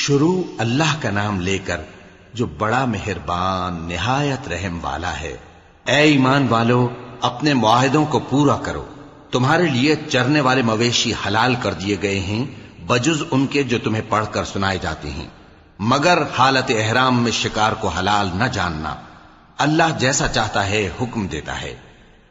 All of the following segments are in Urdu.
شروع اللہ کا نام لے کر جو بڑا مہربان نہایت رحم والا ہے۔ اے ایمان والو، اپنے معاہدوں کو پورا کرو۔ تمہارے لیے چرنے والے مویشی حلال کر دیے گئے ہیں بجز ان کے جو تمہیں پڑھ کر سنائے جاتے ہیں، مگر حالت احرام میں شکار کو حلال نہ جاننا۔ اللہ جیسا چاہتا ہے حکم دیتا ہے۔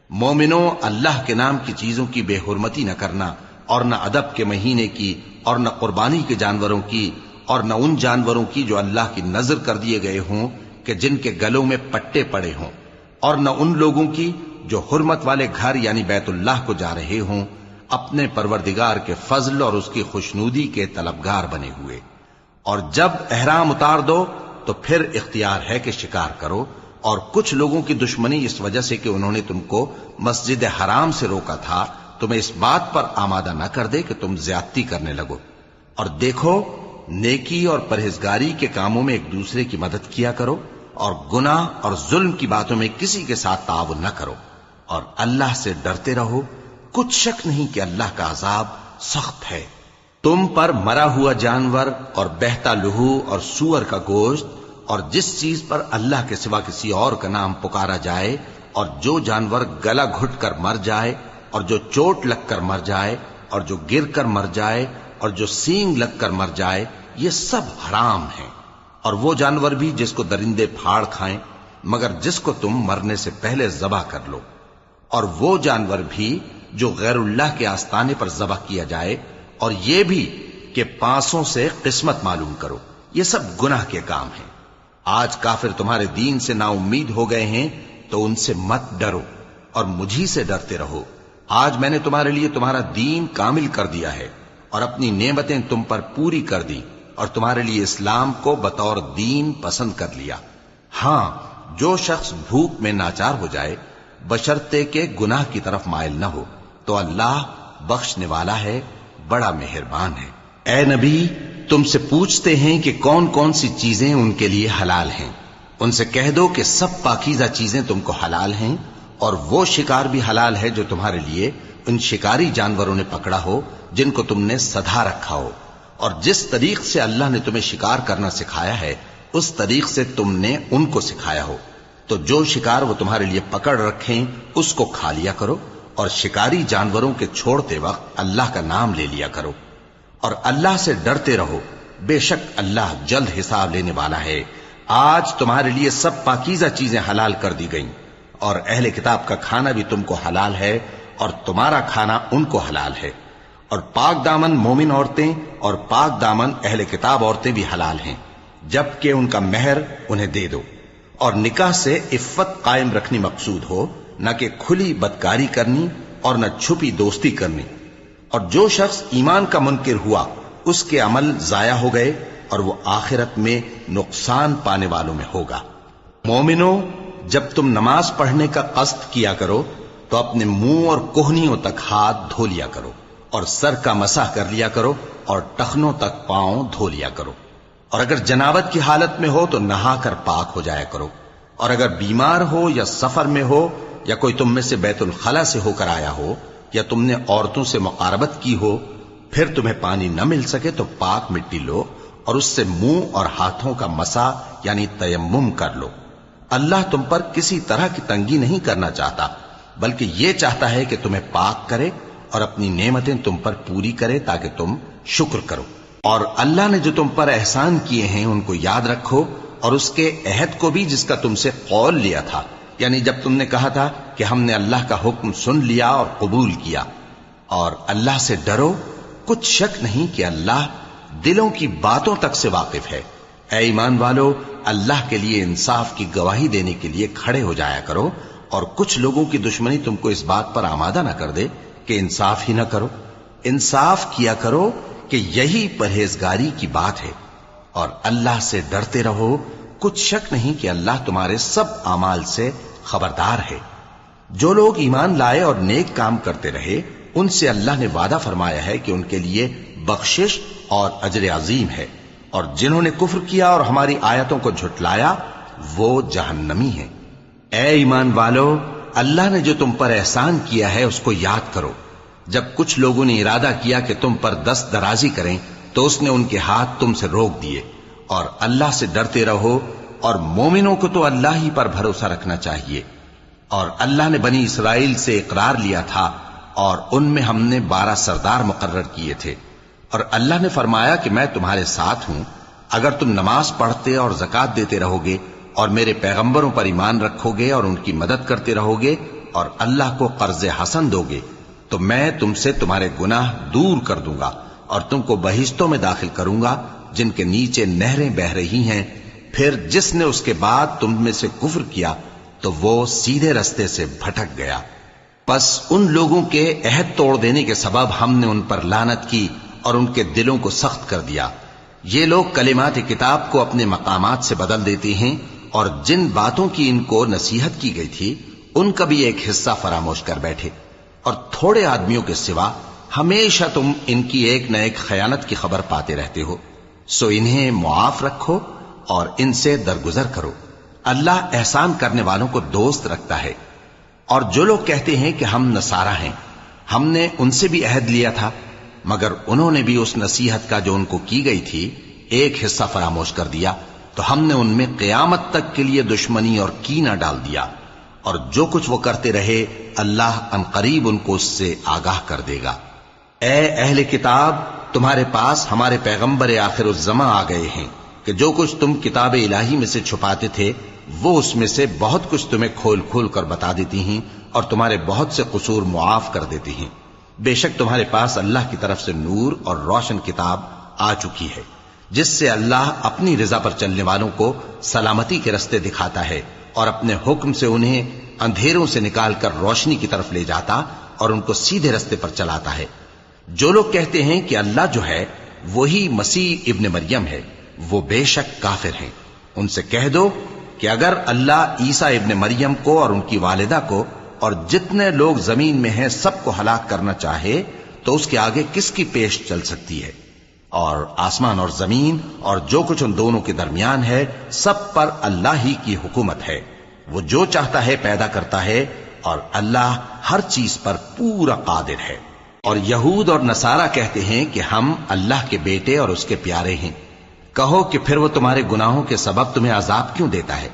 مومنوں، اللہ کے نام کی چیزوں کی بے حرمتی نہ کرنا، اور نہ ادب کے مہینے کی، اور نہ قربانی کے جانوروں کی، اور نہ ان جانوروں کی جو اللہ کی نذر کر دیے گئے ہوں کہ جن کے گلوں میں پٹے پڑے ہوں، اور نہ ان لوگوں کی جو حرمت والے گھر یعنی بیت اللہ کو جا رہے ہوں، اپنے پروردگار کے فضل اور اس کی خوشنودی کے طلبگار بنے ہوئے۔ اور جب احرام اتار دو تو پھر اختیار ہے کہ شکار کرو، اور کچھ لوگوں کی دشمنی اس وجہ سے کہ انہوں نے تم کو مسجد حرام سے روکا تھا، تمہیں اس بات پر آمادہ نہ کر دے کہ تم زیادتی کرنے لگو۔ اور دیکھو، نیکی اور پرہیزگاری کے کاموں میں ایک دوسرے کی مدد کیا کرو، اور گناہ اور ظلم کی باتوں میں کسی کے ساتھ تعاون نہ کرو، اور اللہ سے ڈرتے رہو۔ کچھ شک نہیں کہ اللہ کا عذاب سخت ہے۔ تم پر مرا ہوا جانور اور بہتا لہو اور سور کا گوشت، اور جس چیز پر اللہ کے سوا کسی اور کا نام پکارا جائے، اور جو جانور گلا گھٹ کر مر جائے، اور جو چوٹ لگ کر مر جائے، اور جو گر کر مر جائے، اور جو سینگ لگ کر مر جائے، یہ سب حرام ہیں۔ اور وہ جانور بھی جس کو درندے پھاڑ کھائیں، مگر جس کو تم مرنے سے پہلے ذبح کر لو، اور وہ جانور بھی جو غیر اللہ کے آستانے پر ذبح کیا جائے، اور یہ بھی کہ پانسوں سے قسمت معلوم کرو۔ یہ سب گناہ کے کام ہیں۔ آج کافر تمہارے دین سے نا امید ہو گئے ہیں تو ان سے مت ڈرو اور مجھی سے ڈرتے رہو۔ آج میں نے تمہارے لیے تمہارا دین کامل کر دیا ہے اور اپنی نعمتیں تم پر پوری کر دی، اور تمہارے لیے اسلام کو بطور دین پسند کر لیا۔ ہاں، جو شخص بھوک میں ناچار ہو جائے بشرطے کہ گناہ کی طرف مائل نہ ہو تو اللہ بخشنے والا ہے، بڑا مہربان ہے۔ اے نبی، تم سے پوچھتے ہیں کہ کون کون سی چیزیں ان کے لیے حلال ہیں۔ ان سے کہہ دو کہ سب پاکیزہ چیزیں تم کو حلال ہیں، اور وہ شکار بھی حلال ہے جو تمہارے لیے ان شکاری جانوروں نے پکڑا ہو جن کو تم نے سدھا رکھا ہو، اور جس طریق سے اللہ نے تمہیں شکار کرنا سکھایا ہے اس طریق سے تم نے ان کو سکھایا ہو۔ تو جو شکار وہ تمہارے لیے پکڑ رکھیں اس کو کھا لیا کرو، اور شکاری جانوروں کے چھوڑتے وقت اللہ کا نام لے لیا کرو، اور اللہ سے ڈرتے رہو، بے شک اللہ جلد حساب لینے والا ہے۔ آج تمہارے لیے سب پاکیزہ چیزیں حلال کر دی گئیں، اور اہل کتاب کا کھانا بھی تم کو حلال ہے، اور تمہارا کھانا ان کو حلال ہے۔ اور پاک دامن مومن عورتیں اور پاک دامن اہل کتاب عورتیں بھی حلال ہیں، جبکہ ان کا مہر انہیں دے دو۔ اور نکاح سے عفت قائم رکھنی مقصود ہو، نہ کہ کھلی بدکاری کرنی اور نہ چھپی دوستی کرنی۔ اور جو شخص ایمان کا منکر ہوا اس کے عمل ضائع ہو گئے، اور وہ آخرت میں نقصان پانے والوں میں ہوگا۔ مومنوں، جب تم نماز پڑھنے کا قصد کیا کرو تو اپنے منہ اور کوہنیوں تک ہاتھ دھو لیا کرو، اور سر کا مسح کر لیا کرو، اور ٹخنوں تک پاؤں دھو لیا کرو۔ اور اگر جنابت کی حالت میں ہو تو نہا کر پاک ہو جایا کرو، اور اگر بیمار ہو یا سفر میں ہو، یا کوئی تم میں سے بیت الخلا سے ہو کر آیا ہو، یا تم نے عورتوں سے مقاربت کی ہو، پھر تمہیں پانی نہ مل سکے تو پاک مٹی لو اور اس سے منہ اور ہاتھوں کا مسح یعنی تیمم کر لو۔ اللہ تم پر کسی طرح کی تنگی نہیں کرنا چاہتا، بلکہ یہ چاہتا ہے کہ تمہیں پاک کرے اور اپنی نعمتیں تم پر پوری کرے تاکہ تم شکر کرو۔ اور اللہ نے جو تم پر احسان کیے ہیں ان کو یاد رکھو، اور اس کے عہد کو بھی جس کا تم سے قول لیا تھا، یعنی جب تم نے کہا تھا کہ ہم نے اللہ کا حکم سن لیا اور قبول کیا۔ اور اللہ سے ڈرو، کچھ شک نہیں کہ اللہ دلوں کی باتوں تک سے واقف ہے۔ اے ایمان والو، اللہ کے لیے انصاف کی گواہی دینے کے لیے کھڑے ہو جایا کرو، اور کچھ لوگوں کی دشمنی تم کو اس بات پر آمادہ نہ کر دے کہ انصاف ہی نہ کرو۔ انصاف کیا کرو کہ یہی پرہیزگاری کی بات ہے، اور اللہ سے ڈرتے رہو، کچھ شک نہیں کہ اللہ تمہارے سب اعمال سے خبردار ہے۔ جو لوگ ایمان لائے اور نیک کام کرتے رہے ان سے اللہ نے وعدہ فرمایا ہے کہ ان کے لیے بخشش اور اجر عظیم ہے، اور جنہوں نے کفر کیا اور ہماری آیتوں کو جھٹلایا وہ جہنمی ہیں۔ اے ایمان والو، اللہ نے جو تم پر احسان کیا ہے اس کو یاد کرو۔ جب کچھ لوگوں نے ارادہ کیا کہ تم پر دست درازی کریں تو اس نے ان کے ہاتھ تم سے روک دیے. اور اللہ سے ڈرتے رہو، اور مومنوں کو تو اللہ ہی پر بھروسہ رکھنا چاہیے. اور اللہ نے بنی اسرائیل سے اقرار لیا تھا، اور ان میں ہم نے 12 سردار مقرر کیے تھے. اور اللہ نے فرمایا کہ میں تمہارے ساتھ ہوں، اگر تم نماز پڑھتے اور زکوٰۃ دیتے رہو گے اور میرے پیغمبروں پر ایمان رکھو گے اور ان کی مدد کرتے رہو گے اور اللہ کو قرض حسن دو گے، تو میں تم سے تمہارے گناہ دور کر دوں گا اور تم کو بہشتوں میں داخل کروں گا جن کے نیچے نہریں بہ رہی ہیں. پھر جس نے اس کے بعد تم میں سے کفر کیا تو وہ سیدھے رستے سے بھٹک گیا. پس ان لوگوں کے عہد توڑ دینے کے سبب ہم نے ان پر لعنت کی اور ان کے دلوں کو سخت کر دیا. یہ لوگ کلمات کتاب کو اپنے مقامات سے بدل دیتے ہیں، اور جن باتوں کی ان کو نصیحت کی گئی تھی ان کا بھی ایک حصہ فراموش کر بیٹھے. اور تھوڑے آدمیوں کے سوا ہمیشہ تم ان کی ایک نہ ایک خیانت کی خبر پاتے رہتے ہو. سو انہیں معاف رکھو اور ان سے درگزر کرو. اللہ احسان کرنے والوں کو دوست رکھتا ہے. اور جو لوگ کہتے ہیں کہ ہم نصارہ ہیں، ہم نے ان سے بھی عہد لیا تھا، مگر انہوں نے بھی اس نصیحت کا جو ان کو کی گئی تھی ایک حصہ فراموش کر دیا، تو ہم نے ان میں قیامت تک کے لیے دشمنی اور کینہ ڈال دیا. اور جو کچھ وہ کرتے رہے اللہ عنقریب ان کو اس سے آگاہ کر دے گا. اے اہل کتاب، تمہارے پاس ہمارے پیغمبر آخر الزماں آ گئے ہیں کہ جو کچھ تم کتاب الہی میں سے چھپاتے تھے وہ اس میں سے بہت کچھ تمہیں کھول کھول کر بتا دیتی ہیں اور تمہارے بہت سے قصور معاف کر دیتی ہیں. بے شک تمہارے پاس اللہ کی طرف سے نور اور روشن کتاب آ چکی ہے، جس سے اللہ اپنی رضا پر چلنے والوں کو سلامتی کے رستے دکھاتا ہے اور اپنے حکم سے انہیں اندھیروں سے نکال کر روشنی کی طرف لے جاتا اور ان کو سیدھے رستے پر چلاتا ہے. جو لوگ کہتے ہیں کہ اللہ جو ہے وہی مسیح ابن مریم ہے، وہ بے شک کافر ہیں. ان سے کہہ دو کہ اگر اللہ عیسیٰ ابن مریم کو اور ان کی والدہ کو اور جتنے لوگ زمین میں ہیں سب کو ہلاک کرنا چاہے تو اس کے آگے کس کی پیش چل سکتی ہے؟ اور آسمان اور زمین اور جو کچھ ان دونوں کے درمیان ہے سب پر اللہ ہی کی حکومت ہے. وہ جو چاہتا ہے پیدا کرتا ہے، اور اللہ ہر چیز پر پورا قادر ہے. اور یہود اور نصارہ کہتے ہیں کہ ہم اللہ کے بیٹے اور اس کے پیارے ہیں. کہو کہ پھر وہ تمہارے گناہوں کے سبب تمہیں عذاب کیوں دیتا ہے؟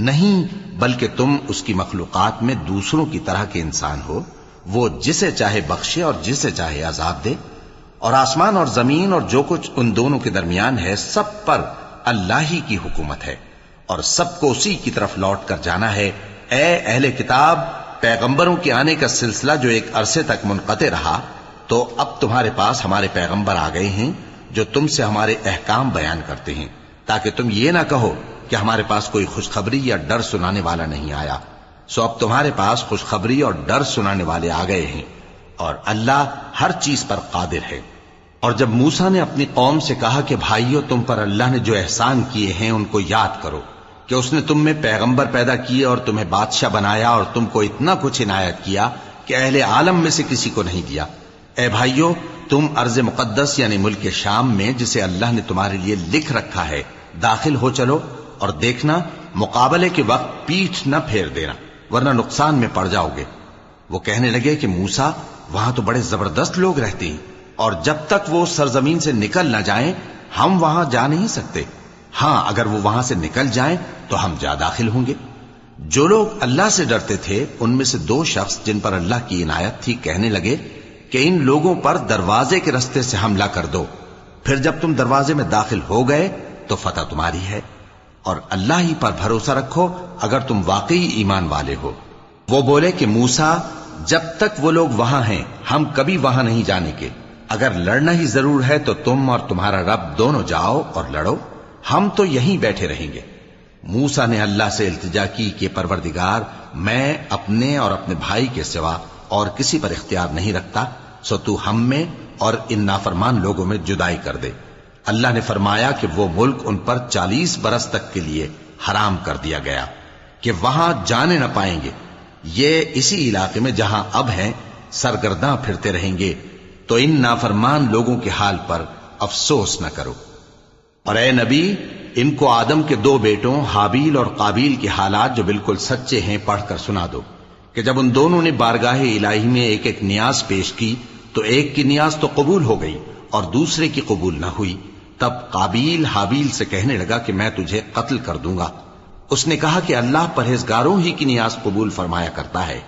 نہیں، بلکہ تم اس کی مخلوقات میں دوسروں کی طرح کے انسان ہو. وہ جسے چاہے بخشے اور جسے چاہے عذاب دے. اور آسمان اور زمین اور جو کچھ ان دونوں کے درمیان ہے سب پر اللہ ہی کی حکومت ہے، اور سب کو اسی کی طرف لوٹ کر جانا ہے. اے اہل کتاب، پیغمبروں کے آنے کا سلسلہ جو ایک عرصے تک منقطع رہا، تو اب تمہارے پاس ہمارے پیغمبر آ گئے ہیں جو تم سے ہمارے احکام بیان کرتے ہیں، تاکہ تم یہ نہ کہو کہ ہمارے پاس کوئی خوشخبری یا ڈر سنانے والا نہیں آیا. سو اب تمہارے پاس خوشخبری اور ڈر سنانے والے آ گئے ہیں، اور اللہ ہر چیز پر قادر ہے. اور جب موسیٰ نے اپنی قوم سے کہا کہ بھائیو، تم پر اللہ نے جو احسان کیے ہیں ان کو یاد کرو، کہ اس نے تم میں پیغمبر پیدا کیے اور تمہیں بادشاہ بنایا اور تم کو اتنا کچھ عنایت کیا کہ اہل عالم میں سے کسی کو نہیں دیا. اے بھائیو، تم ارض مقدس یعنی ملک شام میں جسے اللہ نے تمہارے لیے لکھ رکھا ہے داخل ہو چلو، اور دیکھنا مقابلے کے وقت پیٹھ نہ پھیر دینا ورنہ نقصان میں پڑ جاؤ گے. وہ کہنے لگے کہ موسیٰ، وہاں تو بڑے زبردست لوگ رہتے ہیں، اور جب تک وہ سرزمین سے نکل نہ جائیں ہم وہاں جا نہیں سکتے. ہاں، اگر وہ وہاں سے نکل جائیں تو ہم جا داخل ہوں گے. جو لوگ اللہ سے ڈرتے تھے ان میں سے 2 شخص جن پر اللہ کی عنایت تھی کہنے لگے کہ ان لوگوں پر دروازے کے رستے سے حملہ کر دو، پھر جب تم دروازے میں داخل ہو گئے تو فتح تمہاری ہے، اور اللہ ہی پر بھروسہ رکھو اگر تم واقعی ایمان والے ہو. وہ بولے کہ موسیٰ، جب تک وہ لوگ وہاں ہیں ہم کبھی وہاں نہیں جانے کے. اگر لڑنا ہی ضرور ہے تو تم اور تمہارا رب دونوں جاؤ اور لڑو، ہم تو یہیں بیٹھے رہیں گے. موسیٰ نے اللہ سے التجا کی کہ پروردگار، میں اپنے اور اپنے بھائی کے سوا اور کسی پر اختیار نہیں رکھتا، سو تو ہم میں اور ان نافرمان لوگوں میں جدائی کر دے. اللہ نے فرمایا کہ وہ ملک ان پر 40 برس تک کے لیے حرام کر دیا گیا کہ وہاں جانے نہ پائیں گے. یہ اسی علاقے میں جہاں اب ہیں سرگرداں پھرتے رہیں گے. تو ان نافرمان لوگوں کے حال پر افسوس نہ کرو. اور اے نبی، ان کو آدم کے 2 بیٹوں حابیل اور قابیل کے حالات جو بالکل سچے ہیں پڑھ کر سنا دو کہ جب ان دونوں نے بارگاہ الہی میں ایک ایک نیاز پیش کی تو ایک کی نیاز تو قبول ہو گئی اور دوسرے کی قبول نہ ہوئی، تب قابیل حابیل سے کہنے لگا کہ میں تجھے قتل کر دوں گا۔ اس نے کہا کہ اللہ پرہیزگاروں ہی کی نیاز قبول فرمایا کرتا ہے،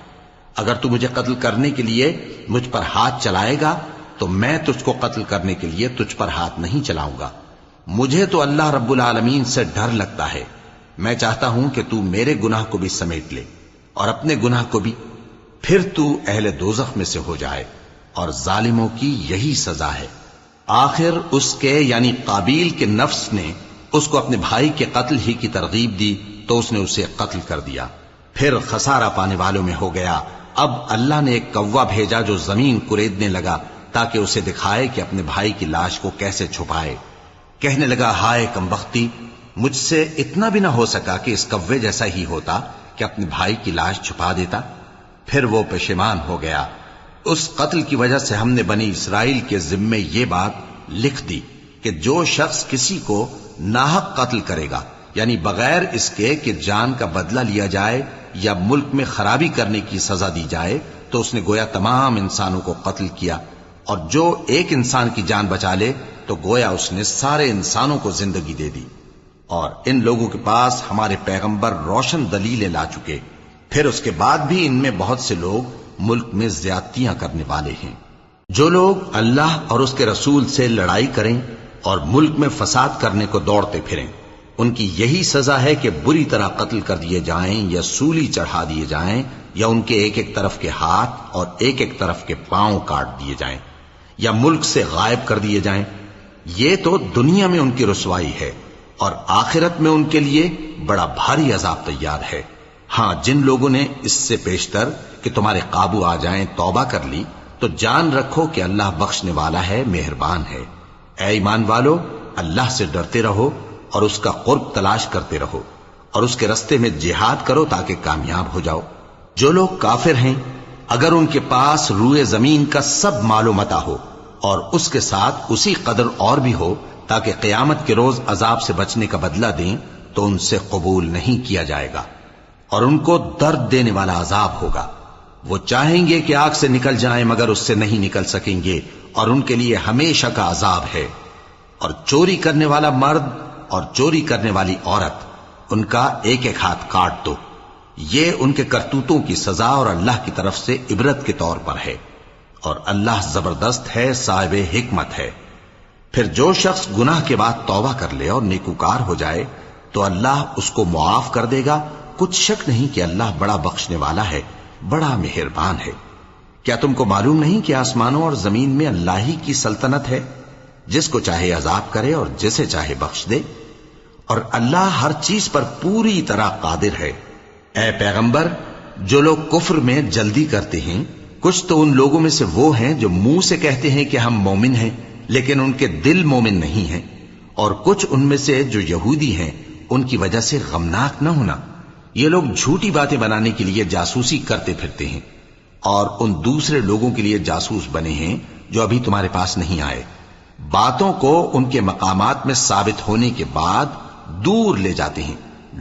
اگر تو مجھے قتل کرنے کے لیے مجھ پر ہاتھ چلائے گا تو میں تجھ کو قتل کرنے کے لیے تجھ پر ہاتھ نہیں چلاؤں گا۔ مجھے تو اللہ رب العالمین سے ڈر لگتا ہے، میں چاہتا ہوں کہ تو میرے گناہ کو بھی سمیٹ لے اور اپنے گناہ کو بھی، پھر تو اہل دوزخ میں سے ہو جائے، اور ظالموں کی یہی سزا ہے۔ آخر اس کے یعنی قابیل کے نفس نے اس کو اپنے بھائی کے قتل ہی کی ترغیب دی تو اس نے اسے قتل کر دیا، پھر خسارہ پانے والوں میں ہو گیا۔ اب اللہ نے ایک کوا بھیجا جو زمین کریدنے لگا تاکہ اسے دکھائے کہ اپنے بھائی کی لاش کو کیسے چھپائے۔ کہنے لگا، ہائے کمبختی، مجھ سے اتنا بھی نہ ہو سکا کہ اس کوے جیسا ہی ہوتا کہ اپنے بھائی کی لاش چھپا دیتا۔ پھر وہ پشیمان ہو گیا۔ اس قتل کی وجہ سے ہم نے بنی اسرائیل کے ذمے یہ بات لکھ دی کہ جو شخص کسی کو ناحق قتل کرے گا، یعنی بغیر اس کے کہ جان کا بدلہ لیا جائے یا ملک میں خرابی کرنے کی سزا دی جائے، تو اس نے گویا تمام انسانوں کو قتل کیا، اور جو ایک انسان کی جان بچا لے تو گویا اس نے سارے انسانوں کو زندگی دے دی۔ اور ان لوگوں کے پاس ہمارے پیغمبر روشن دلیلیں لا چکے، پھر اس کے بعد بھی ان میں بہت سے لوگ ملک میں زیادتیاں کرنے والے ہیں۔ جو لوگ اللہ اور اس کے رسول سے لڑائی کریں اور ملک میں فساد کرنے کو دوڑتے پھریں، ان کی یہی سزا ہے کہ بری طرح قتل کر دیے جائیں یا سولی چڑھا دیے جائیں، یا ان کے ایک ایک طرف کے ہاتھ اور ایک ایک طرف کے پاؤں کاٹ دیے جائیں، یا ملک سے غائب کر دیے جائیں۔ یہ تو دنیا میں ان کی رسوائی ہے، اور آخرت میں ان کے لیے بڑا بھاری عذاب تیار ہے۔ ہاں، جن لوگوں نے اس سے پیشتر کہ تمہارے قابو آ جائیں توبہ کر لی، تو جان رکھو کہ اللہ بخشنے والا ہے، مہربان ہے۔ اے ایمان والو، اللہ سے ڈرتے رہو اور اس کا قرب تلاش کرتے رہو، اور اس کے رستے میں جہاد کرو تاکہ کامیاب ہو جاؤ۔ جو لوگ کافر ہیں، اگر ان کے پاس روئے زمین کا سب مال و متاع ہو اور اس کے ساتھ اسی قدر اور بھی ہو تاکہ قیامت کے روز عذاب سے بچنے کا بدلہ دیں، تو ان سے قبول نہیں کیا جائے گا، اور ان کو درد دینے والا عذاب ہوگا۔ وہ چاہیں گے کہ آگ سے نکل جائیں مگر اس سے نہیں نکل سکیں گے، اور ان کے لیے ہمیشہ کا عذاب ہے۔ اور چوری کرنے والا مرد اور چوری کرنے والی عورت، ان کا ایک ایک ہاتھ کاٹ دو۔ یہ ان کے کرتوتوں کی سزا اور اللہ کی طرف سے عبرت کے طور پر ہے، اور اللہ زبردست ہے، صاحب حکمت ہے۔ پھر جو شخص گناہ کے بعد توبہ کر لے اور نیکوکار ہو جائے تو اللہ اس کو معاف کر دے گا۔ کچھ شک نہیں کہ اللہ بڑا بخشنے والا ہے، بڑا مہربان ہے۔ کیا تم کو معلوم نہیں کہ آسمانوں اور زمین میں اللہ ہی کی سلطنت ہے، جس کو چاہے عذاب کرے اور جسے چاہے بخش دے، اور اللہ ہر چیز پر پوری طرح قادر ہے۔ اے پیغمبر، جو لوگ کفر میں جلدی کرتے ہیں، کچھ تو ان لوگوں میں سے وہ ہیں جو منہ سے کہتے ہیں کہ ہم مومن ہیں لیکن ان کے دل مومن نہیں ہیں، اور کچھ ان میں سے جو یہودی ہیں، ان کی وجہ سے غمناک نہ ہونا۔ یہ لوگ جھوٹی باتیں بنانے کے لیے جاسوسی کرتے پھرتے ہیں، اور ان دوسرے لوگوں کے لیے جاسوس بنے ہیں جو ابھی تمہارے پاس نہیں آئے۔ باتوں کو ان کے مقامات میں ثابت ہونے کے بعد دور لے جاتے ہیں،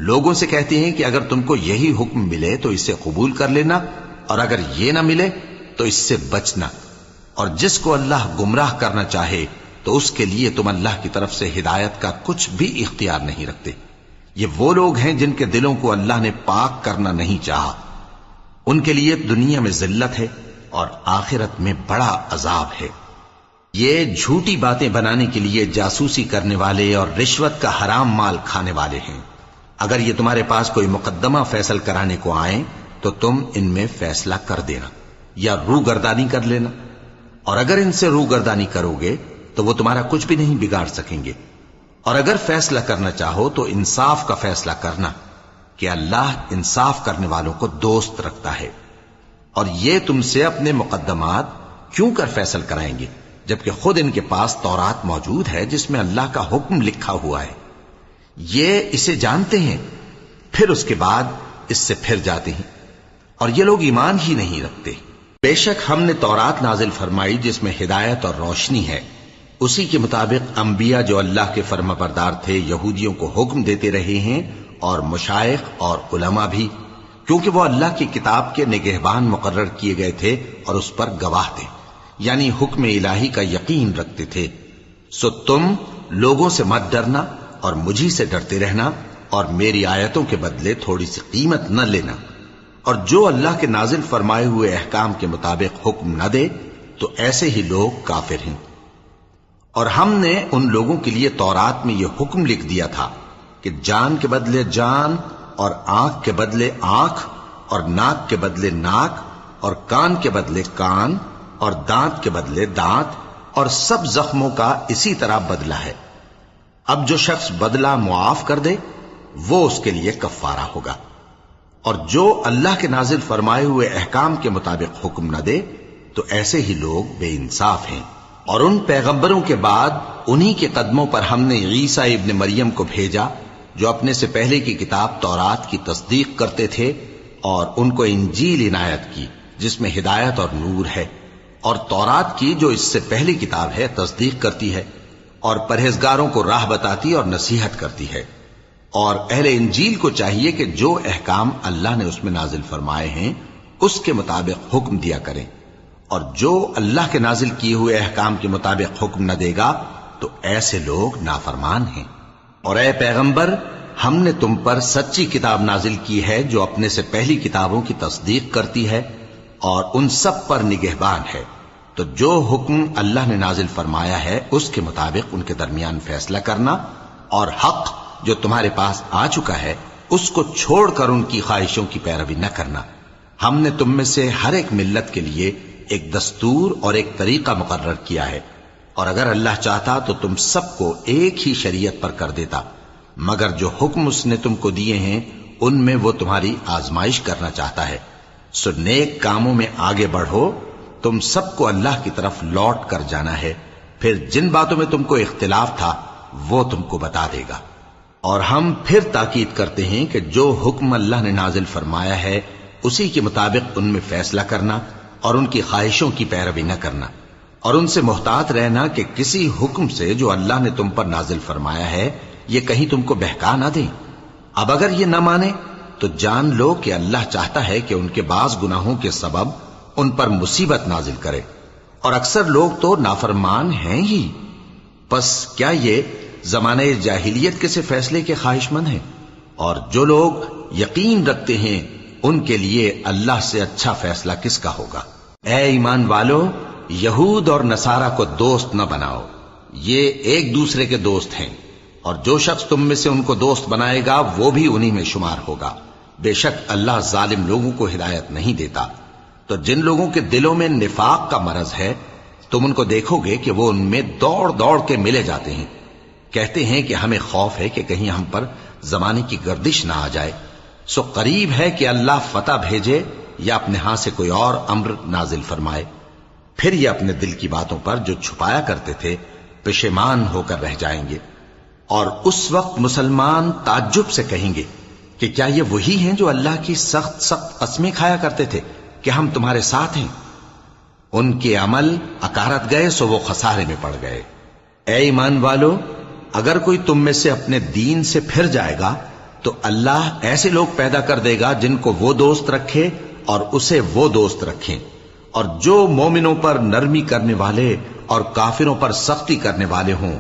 لوگوں سے کہتے ہیں کہ اگر تم کو یہی حکم ملے تو اسے قبول کر لینا، اور اگر یہ نہ ملے تو اس سے بچنا، اور جس کو اللہ گمراہ کرنا چاہے تو اس کے لیے تم اللہ کی طرف سے ہدایت کا کچھ بھی اختیار نہیں رکھتے۔ یہ وہ لوگ ہیں جن کے دلوں کو اللہ نے پاک کرنا نہیں چاہا، ان کے لیے دنیا میں ذلت ہے اور آخرت میں بڑا عذاب ہے۔ یہ جھوٹی باتیں بنانے کے لیے جاسوسی کرنے والے اور رشوت کا حرام مال کھانے والے ہیں۔ اگر یہ تمہارے پاس کوئی مقدمہ فیصل کرانے کو آئیں تو تم ان میں فیصلہ کر دینا یا روگردانی کر لینا، اور اگر ان سے روگردانی کرو گے تو وہ تمہارا کچھ بھی نہیں بگاڑ سکیں گے، اور اگر فیصلہ کرنا چاہو تو انصاف کا فیصلہ کرنا، کہ اللہ انصاف کرنے والوں کو دوست رکھتا ہے۔ اور یہ تم سے اپنے مقدمات کیوں کر فیصل کرائیں گے جبکہ خود ان کے پاس تورات موجود ہے جس میں اللہ کا حکم لکھا ہوا ہے۔ یہ اسے جانتے ہیں، پھر اس کے بعد اس سے پھر جاتے ہیں، اور یہ لوگ ایمان ہی نہیں رکھتے۔ بے شک ہم نے تورات نازل فرمائی جس میں ہدایت اور روشنی ہے، اسی کے مطابق انبیاء جو اللہ کے فرما بردار تھے یہودیوں کو حکم دیتے رہے ہیں، اور مشائخ اور علماء بھی، کیونکہ وہ اللہ کی کتاب کے نگہبان مقرر کیے گئے تھے اور اس پر گواہ تھے۔ یعنی حکم الہی کا یقین رکھتے تھے، سو تم لوگوں سے مت ڈرنا اور مجھی سے ڈرتے رہنا، اور میری آیتوں کے بدلے تھوڑی سی قیمت نہ لینا، اور جو اللہ کے نازل فرمائے ہوئے احکام کے مطابق حکم نہ دے تو ایسے ہی لوگ کافر ہیں۔ اور ہم نے ان لوگوں کے لیے تورات میں یہ حکم لکھ دیا تھا کہ جان کے بدلے جان، اور آنکھ کے بدلے آنکھ، اور ناک کے بدلے ناک، اور کان کے بدلے کان، اور دانت کے بدلے دانت، اور سب زخموں کا اسی طرح بدلہ ہے۔ اب جو شخص بدلہ معاف کر دے وہ اس کے لیے کفارہ ہوگا، اور جو اللہ کے نازل فرمائے ہوئے احکام کے مطابق حکم نہ دے تو ایسے ہی لوگ بے انصاف ہیں۔ اور ان پیغمبروں کے بعد انہی کے قدموں پر ہم نے عیسیٰ ابن مریم کو بھیجا جو اپنے سے پہلے کی کتاب تورات کی تصدیق کرتے تھے، اور ان کو انجیل عنایت کی جس میں ہدایت اور نور ہے، اور تورات کی جو اس سے پہلی کتاب ہے تصدیق کرتی ہے، اور پرہیزگاروں کو راہ بتاتی اور نصیحت کرتی ہے۔ اور اہل انجیل کو چاہیے کہ جو احکام اللہ نے اس میں نازل فرمائے ہیں اس کے مطابق حکم دیا کریں، اور جو اللہ کے نازل کیے ہوئے احکام کے مطابق حکم نہ دے گا تو ایسے لوگ نافرمان ہیں۔ اور اے پیغمبر، ہم نے تم پر سچی کتاب نازل کی ہے جو اپنے سے پہلی کتابوں کی تصدیق کرتی ہے اور ان سب پر نگہبان ہے، تو جو حکم اللہ نے نازل فرمایا ہے اس کے مطابق ان کے درمیان فیصلہ کرنا، اور حق جو تمہارے پاس آ چکا ہے اس کو چھوڑ کر ان کی خواہشوں کی پیروی نہ کرنا۔ ہم نے تم میں سے ہر ایک ملت کے لیے ایک دستور اور ایک طریقہ مقرر کیا ہے، اور اگر اللہ چاہتا تو تم سب کو ایک ہی شریعت پر کر دیتا، مگر جو حکم اس نے تم کو دیے ہیں ان میں وہ تمہاری آزمائش کرنا چاہتا ہے۔ سو نیک کاموں میں آگے بڑھو، تم سب کو اللہ کی طرف لوٹ کر جانا ہے، پھر جن باتوں میں تم کو اختلاف تھا وہ تم کو بتا دے گا۔ اور ہم پھر تاکید کرتے ہیں کہ جو حکم اللہ نے نازل فرمایا ہے اسی کے مطابق ان میں فیصلہ کرنا، اور ان کی خواہشوں کی پیروی نہ کرنا، اور ان سے محتاط رہنا کہ کسی حکم سے جو اللہ نے تم پر نازل فرمایا ہے یہ کہیں تم کو بہکا نہ دیں۔ اب اگر یہ نہ مانے تو جان لو کہ اللہ چاہتا ہے کہ ان کے بعض گناہوں کے سبب ان پر مصیبت نازل کرے، اور اکثر لوگ تو نافرمان ہیں ہی۔ پس کیا یہ زمانہ جاہلیت کے سے فیصلے کے خواہش مند ہیں؟ اور جو لوگ یقین رکھتے ہیں ان کے لیے اللہ سے اچھا فیصلہ کس کا ہوگا؟ اے ایمان والو، یہود اور نصارہ کو دوست نہ بناؤ، یہ ایک دوسرے کے دوست ہیں، اور جو شخص تم میں سے ان کو دوست بنائے گا وہ بھی انہی میں شمار ہوگا۔ بے شک اللہ ظالم لوگوں کو ہدایت نہیں دیتا۔ تو جن لوگوں کے دلوں میں نفاق کا مرض ہے تم ان کو دیکھو گے کہ وہ ان میں دوڑ دوڑ کے ملے جاتے ہیں، کہتے ہیں کہ ہمیں خوف ہے کہ کہیں ہم پر زمانے کی گردش نہ آ جائے۔ سو قریب ہے کہ اللہ فتح بھیجے یا اپنے ہاں سے کوئی اور امر نازل فرمائے، پھر یہ اپنے دل کی باتوں پر جو چھپایا کرتے تھے پشیمان ہو کر رہ جائیں گے۔ اور اس وقت مسلمان تعجب سے کہیں گے کہ کیا یہ وہی ہیں جو اللہ کی سخت سخت قسمیں کھایا کرتے تھے کہ ہم تمہارے ساتھ ہیں؟ ان کے عمل اکارت گئے سو وہ خسارے میں پڑ گئے۔ اے ایمان والو، اگر کوئی تم میں سے اپنے دین سے پھر جائے گا تو اللہ ایسے لوگ پیدا کر دے گا جن کو وہ دوست رکھے اور اسے وہ دوست رکھیں، اور جو مومنوں پر نرمی کرنے والے اور کافروں پر سختی کرنے والے ہوں،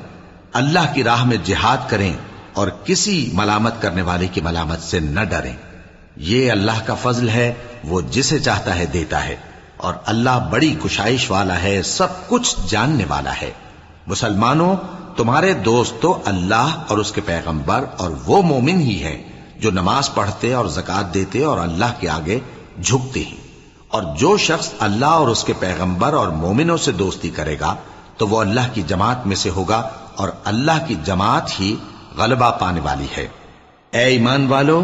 اللہ کی راہ میں جہاد کریں اور کسی ملامت کرنے والے کی ملامت سے نہ ڈریں۔ یہ اللہ کا فضل ہے، وہ جسے چاہتا ہے دیتا ہے، اور اللہ بڑی کشائش والا ہے، سب کچھ جاننے والا ہے۔ مسلمانوں، تمہارے دوست تو اللہ اور اس کے پیغمبر اور وہ مومن ہی ہیں جو نماز پڑھتے اور زکوٰۃ دیتے اور اللہ کے آگے جھکتے ہیں۔ اور جو شخص اللہ اور اس کے پیغمبر اور مومنوں سے دوستی کرے گا تو وہ اللہ کی جماعت میں سے ہوگا، اور اللہ کی جماعت ہی غلبہ پانے والی ہے۔ اے ایمان والو،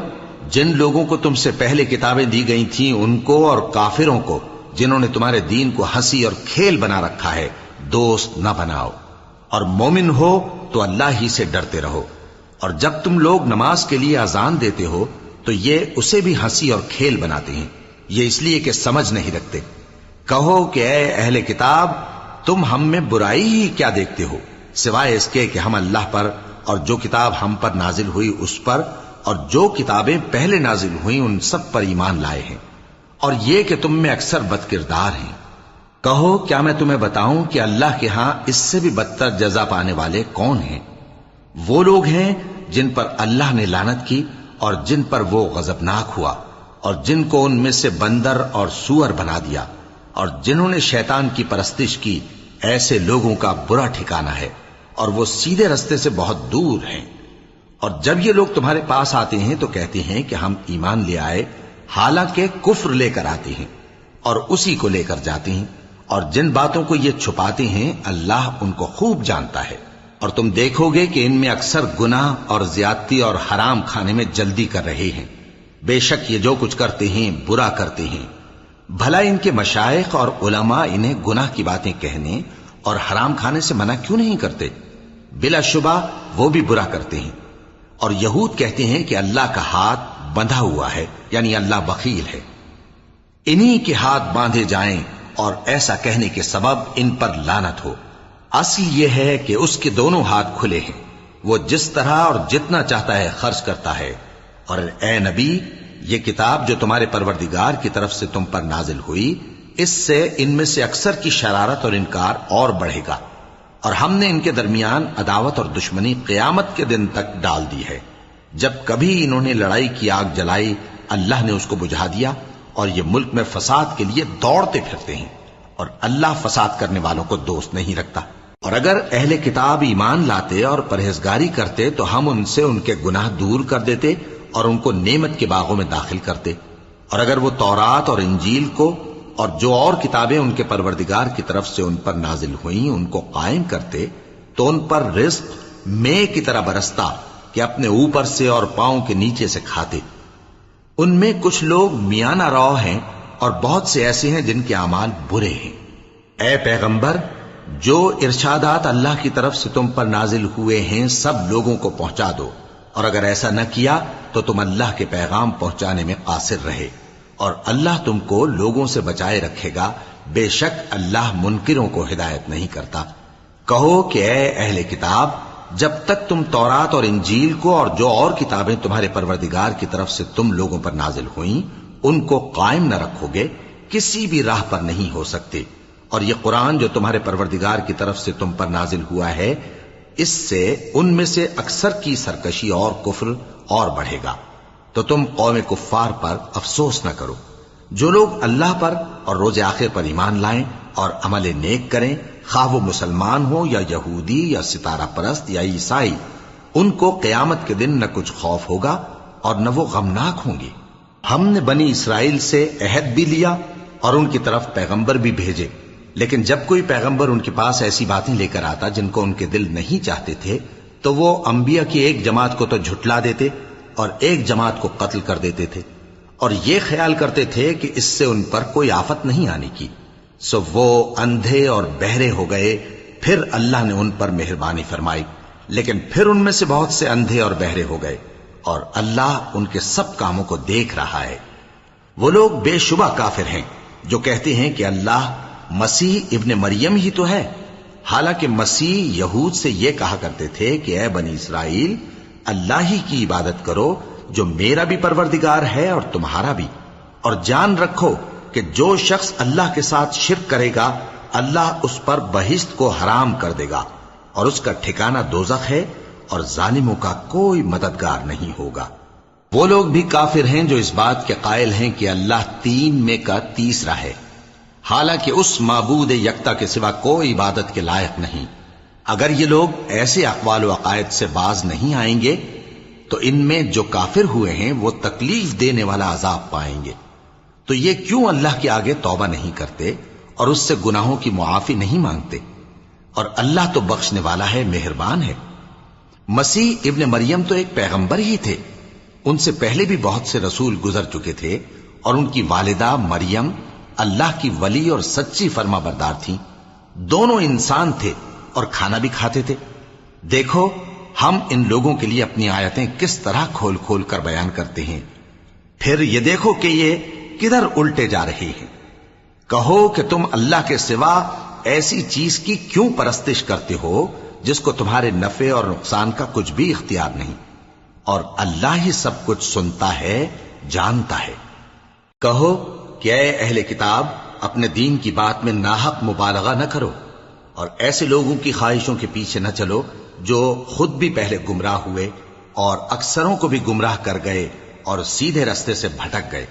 جن لوگوں کو تم سے پہلے کتابیں دی گئی تھیں ان کو اور کافروں کو جنہوں نے تمہارے دین کو ہنسی اور کھیل بنا رکھا ہے دوست نہ بناؤ، اور مومن ہو تو اللہ ہی سے ڈرتے رہو۔ اور جب تم لوگ نماز کے لیے اذان دیتے ہو تو یہ اسے بھی ہنسی اور کھیل بناتے ہیں، یہ اس لیے کہ سمجھ نہیں رکھتے۔ کہو کہ اے اہل کتاب، تم ہم میں برائی ہی کیا دیکھتے ہو، سوائے اس کے کہ ہم اللہ پر اور جو کتاب ہم پر نازل ہوئی اس پر اور جو کتابیں پہلے نازل ہوئیں ان سب پر ایمان لائے ہیں، اور یہ کہ تم میں اکثر بد کردار ہیں۔ کہو کیا میں تمہیں بتاؤں کہ اللہ کے ہاں اس سے بھی بدتر جزا پانے والے کون ہیں؟ وہ لوگ ہیں جن پر اللہ نے لعنت کی اور جن پر وہ غضبناک ہوا، اور جن کو ان میں سے بندر اور سور بنا دیا، اور جنہوں نے شیطان کی پرستش کی، ایسے لوگوں کا برا ٹھکانہ ہے اور وہ سیدھے رستے سے بہت دور ہیں۔ اور جب یہ لوگ تمہارے پاس آتے ہیں تو کہتے ہیں کہ ہم ایمان لے آئے، حالانکہ کفر لے کر آتے ہیں اور اسی کو لے کر جاتے ہیں، اور جن باتوں کو یہ چھپاتے ہیں اللہ ان کو خوب جانتا ہے۔ اور تم دیکھو گے کہ ان میں اکثر گناہ اور زیادتی اور حرام کھانے میں جلدی کر رہے ہیں۔ بے شک یہ جو کچھ کرتے ہیں برا کرتے ہیں۔ بھلا ان کے مشائخ اور علماء انہیں گناہ کی باتیں کہنے اور حرام کھانے سے منع کیوں نہیں کرتے؟ بلا شبہ وہ بھی برا کرتے ہیں۔ اور یہود کہتے ہیں کہ اللہ کا ہاتھ بندھا ہوا ہے، یعنی اللہ بخیل ہے۔ انہی کے ہاتھ باندھے جائیں اور ایسا کہنے کے سبب ان پر لعنت ہو۔ اصل یہ ہے کہ اس کے دونوں ہاتھ کھلے ہیں، وہ جس طرح اور جتنا چاہتا ہے خرچ کرتا ہے۔ اور اے نبی، یہ کتاب جو تمہارے پروردگار کی طرف سے تم پر نازل ہوئی، اس سے ان میں سے اکثر کی شرارت اور انکار اور بڑھے گا، اور ہم نے ان کے درمیان عداوت اور دشمنی قیامت کے دن تک ڈال دی ہے۔ جب کبھی انہوں نے لڑائی کی آگ جلائی، اللہ نے اس کو بجھا دیا، اور یہ ملک میں فساد کے لیے دوڑتے پھرتے ہیں، اور اللہ فساد کرنے والوں کو دوست نہیں رکھتا۔ اور اگر اہل کتاب ایمان لاتے اور پرہیزگاری کرتے تو ہم ان سے ان کے گناہ دور کر دیتے اور ان کو نعمت کے باغوں میں داخل کرتے۔ اور اگر وہ تورات اور انجیل کو اور جو اور کتابیں ان کے پروردگار کی طرف سے ان پر نازل ہوئیں ان کو قائم کرتے تو ان پر رزق مے کی طرح برستا کہ اپنے اوپر سے اور پاؤں کے نیچے سے کھاتے۔ ان میں کچھ لوگ میانہ رو ہیں اور بہت سے ایسے ہیں جن کے اعمال برے ہیں۔ اے پیغمبر، جو ارشادات اللہ کی طرف سے تم پر نازل ہوئے ہیں سب لوگوں کو پہنچا دو، اور اگر ایسا نہ کیا تو تم اللہ کے پیغام پہنچانے میں قاصر رہے، اور اللہ تم کو لوگوں سے بچائے رکھے گا، بے شک اللہ منکروں کو ہدایت نہیں کرتا۔ کہو کہ اے اہل کتاب، جب تک تم تورات اور انجیل کو اور جو اور کتابیں تمہارے پروردگار کی طرف سے تم لوگوں پر نازل ہوئیں ان کو قائم نہ رکھو گے، کسی بھی راہ پر نہیں ہو سکتے۔ اور یہ قرآن جو تمہارے پروردگار کی طرف سے تم پر نازل ہوا ہے، اس سے ان میں سے اکثر کی سرکشی اور کفر اور بڑھے گا، تو تم قوم کفار پر افسوس نہ کرو۔ جو لوگ اللہ پر اور روز آخر پر ایمان لائیں اور عمل نیک کریں، خواہ وہ مسلمان ہو یا یہودی یا ستارہ پرست یا عیسائی، ان کو قیامت کے دن نہ کچھ خوف ہوگا اور نہ وہ غمناک ہوں گے۔ ہم نے بنی اسرائیل سے عہد بھی لیا اور ان کی طرف پیغمبر بھی بھیجے، لیکن جب کوئی پیغمبر ان کے پاس ایسی باتیں لے کر آتا جن کو ان کے دل نہیں چاہتے تھے تو وہ انبیاء کی ایک جماعت کو تو جھٹلا دیتے اور ایک جماعت کو قتل کر دیتے تھے، اور یہ خیال کرتے تھے کہ اس سے ان پر کوئی آفت نہیں آنے کی، سو وہ اندھے اور بہرے ہو گئے۔ پھر اللہ نے ان پر مہربانی فرمائی، لیکن پھر ان میں سے بہت سے اندھے اور بہرے ہو گئے، اور اللہ ان کے سب کاموں کو دیکھ رہا ہے۔ وہ لوگ بے شبہ کافر ہیں جو کہتے ہیں کہ اللہ مسیح ابن مریم ہی تو ہے، حالانکہ مسیح یہود سے یہ کہا کرتے تھے کہ اے بنی اسرائیل، اللہ ہی کی عبادت کرو جو میرا بھی پروردگار ہے اور تمہارا بھی، اور جان رکھو کہ جو شخص اللہ کے ساتھ شرک کرے گا اللہ اس پر بہشت کو حرام کر دے گا، اور اس کا ٹھکانہ دوزخ ہے، اور ظالموں کا کوئی مددگار نہیں ہوگا۔ وہ لوگ بھی کافر ہیں جو اس بات کے قائل ہیں کہ اللہ تین میں کا تیسرا ہے، حالانکہ اس معبود یکتا کے سوا کوئی عبادت کے لائق نہیں۔ اگر یہ لوگ ایسے اقوال و عقائد سے باز نہیں آئیں گے تو ان میں جو کافر ہوئے ہیں وہ تکلیف دینے والا عذاب پائیں گے۔ تو یہ کیوں اللہ کے آگے توبہ نہیں کرتے اور اس سے گناہوں کی معافی نہیں مانگتے؟ اور اللہ تو بخشنے والا ہے، مہربان ہے۔ مسیح ابن مریم تو ایک پیغمبر ہی تھے، ان سے پہلے بھی بہت سے رسول گزر چکے تھے، اور ان کی والدہ مریم اللہ کی ولی اور سچی فرما بردار تھیں، دونوں انسان تھے اور کھانا بھی کھاتے تھے۔ دیکھو ہم ان لوگوں کے لیے اپنی آیتیں کس طرح کھول کھول کر بیان کرتے ہیں، پھر یہ دیکھو کہ یہ کدھر الٹے جا رہے ہیں۔ کہو کہ تم اللہ کے سوا ایسی چیز کی کیوں پرستش کرتے ہو جس کو تمہارے نفع اور نقصان کا کچھ بھی اختیار نہیں، اور اللہ ہی سب کچھ سنتا ہے، جانتا ہے۔ کہو کہ اے اہل کتاب، اپنے دین کی بات میں ناحق مبالغہ نہ کرو، اور ایسے لوگوں کی خواہشوں کے پیچھے نہ چلو جو خود بھی پہلے گمراہ ہوئے اور اکثروں کو بھی گمراہ کر گئے اور سیدھے رستے سے بھٹک گئے۔